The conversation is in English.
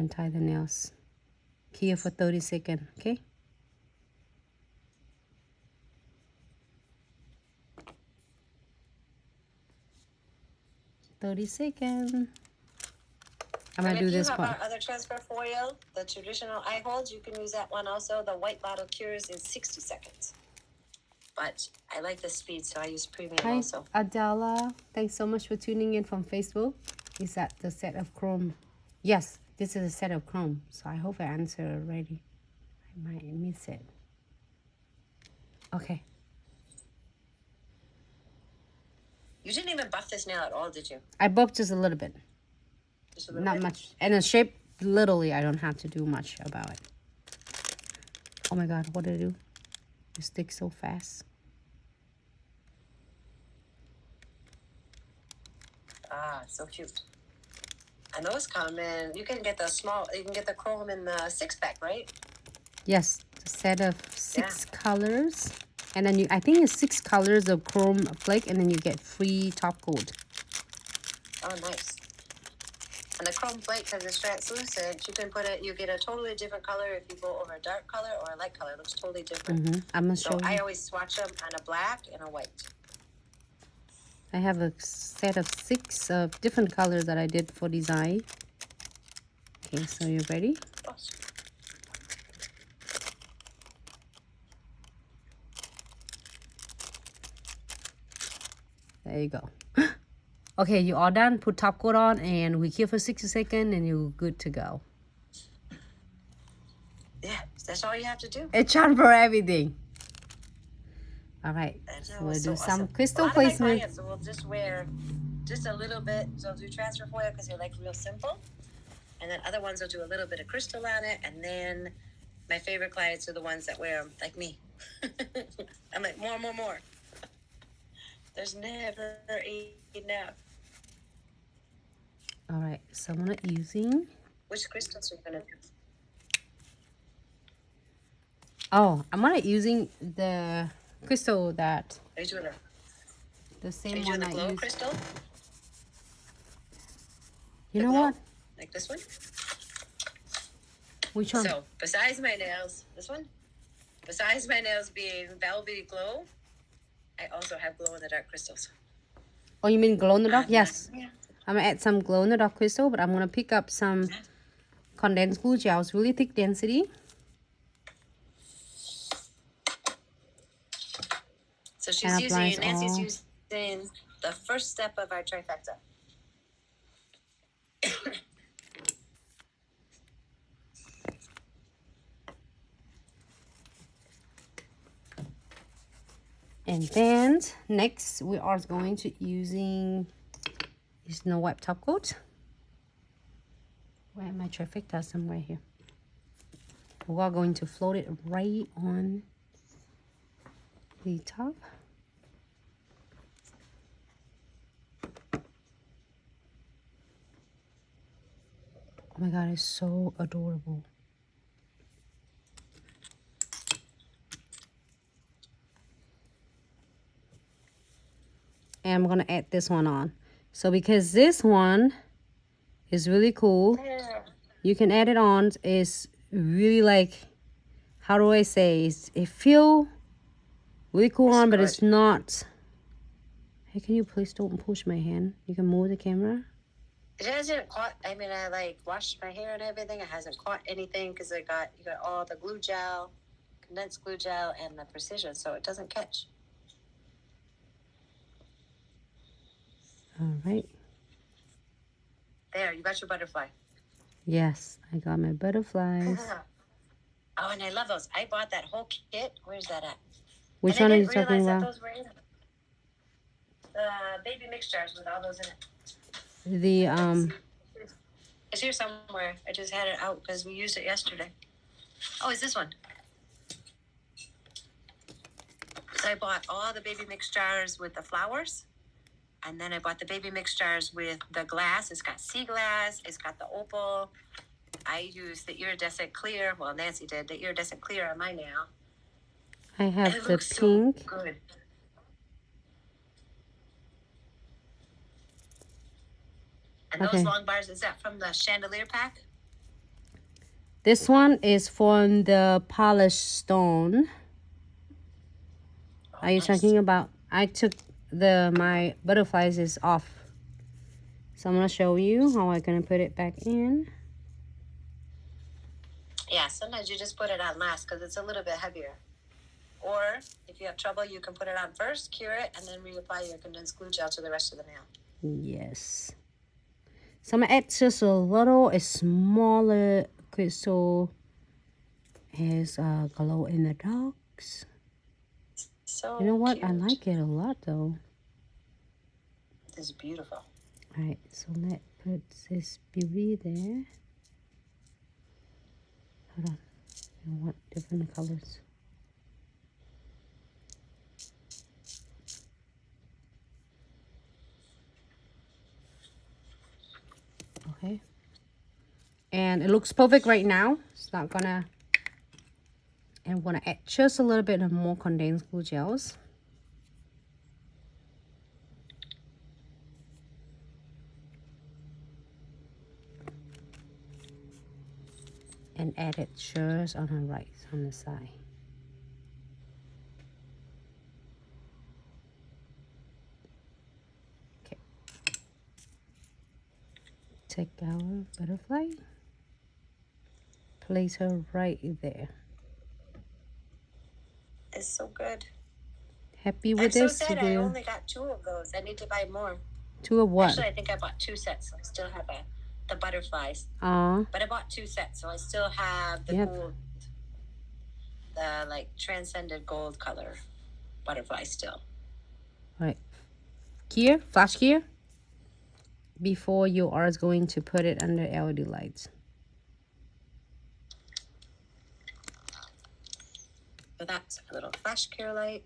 can tie the nails. Here for 30 seconds, okay? $30. I'm gonna do this And if you one. have our other transfer foil, the traditional eye holds, you can use that one also. The white bottle cures in 60 seconds. But I like the speed, so I use premium Hi, also. Adela. Thanks so much for tuning in from Facebook. Is that the set of Chrome? Yes, this is a set of Chrome. So I hope I answered already. I might miss it. Okay. You didn't even buff this nail at all, did you? I buffed just a little bit. Just a little Not bit? much. And the shape, literally, I don't have to do much about it. Oh my God, what did I do? It sticks so fast. Ah, so cute. And those come in, you can get the small, you can get the chrome in the 6-pack, right? Yes, a set of 6 colors. And then I think it's 6 colors of chrome flake, and then you get free top coat. Oh, nice. And the chrome flake, because it's translucent, you can put it, you get a totally different color if you go over a dark color or a light color. It looks totally different. I'm gonna So show I you. always swatch them on a black and a white. I have a set of 6 of different colors that I did for design. Okay, so you ready? Oh, There you go. Okay, you all done. Put top coat on, and we keep for 60 seconds, and you're good to go. yeah, that's all you have to do. A charm for everything. All right, And so that we'll was do so some awesome. crystal A lot of my placement. clients will just wear just a little bit. They'll do transfer foil because they're like real simple. And then other ones will do a little bit of crystal on it. And then my favorite clients are the ones that wear them like me. I'm like, more, more, more. There's never enough. All right, so I'm not using. Which crystals are you going to do? Oh, I'm not using the crystal that Are you doing, the are same you doing one the I glow use. crystal? You The know glow? what? Like this one? Which one? So, besides my nails, this one? Besides my nails being velvety glow, I also have glow in the dark crystals. Oh, you mean glow in the dark? Yes. Yeah. I'm gonna add some glow in the dark crystal, but I'm gonna pick up some condensed glue gels, really thick density. So she's And applies using, Nancy's all. using the first step of our trifecta. And then next we are going to using Snow White top coat. Where am I? Trifecta somewhere here. We are going to float it right on the top. Oh my God, it's so adorable. And I'm gonna add this one on. So because this one is really cool, you can add it on. It's really like, how do I say? It feel really cool on, but it's not. Hey, can you please don't push my hand? You can move the camera. It hasn't caught, I mean, I like washed my hair and everything. It hasn't caught anything because you got all the glue gel, condensed glue gel, and the precision, so it doesn't catch. All right. There, you got your butterfly. Yes, I got my butterflies. Oh, and I love those. I bought that whole kit. Where's that at? Which and one I are you didn't talking realize that about? those were in it. The baby mix jars with all those in it. The It's here somewhere. I just had it out because we used it yesterday. Oh, it's this one. So I bought all the baby mix jars with the flowers. And then I bought the baby mix jars with the glass. It's got sea glass. It's got the opal. I used the iridescent clear. Well, Nancy did the iridescent clear on my nail. I have It the looks pink. so good. And Okay. those long bars, is that from the chandelier pack? This one is from the polished stone. Are you nice. talking about? I took my butterflies is off. So I'm gonna show you how I'm gonna put it back in. Yeah, sometimes you just put it on last because it's a little bit heavier. Or if you have trouble, you can put it on first, cure it, and then reapply your condensed glue gel to the rest of the nail. Yes. So I'm gonna add just a little, a smaller crystal as glow in the darks. So You know what? I cute. like it a lot though. This is beautiful. Alright, so let's put this beauty there. Hold on. I want different colors. Okay. And it looks perfect right now. It's not gonna... I'm gonna add just a little bit of more condensed glue gels. And add it just on the right, on the side. Okay. Take our butterfly. Place her right there. It's so good. Happy with I'm so this? sad I only got 2 of those. I need to buy more. 2 of what? Actually, I think I bought 2 sets. So I still have the butterflies. But I bought 2 sets, so I still have the Yep. gold, the like transcended gold color butterfly still. Right. Here, flash here. Before you are going to put it under LED lights. So that's a little flash cure light.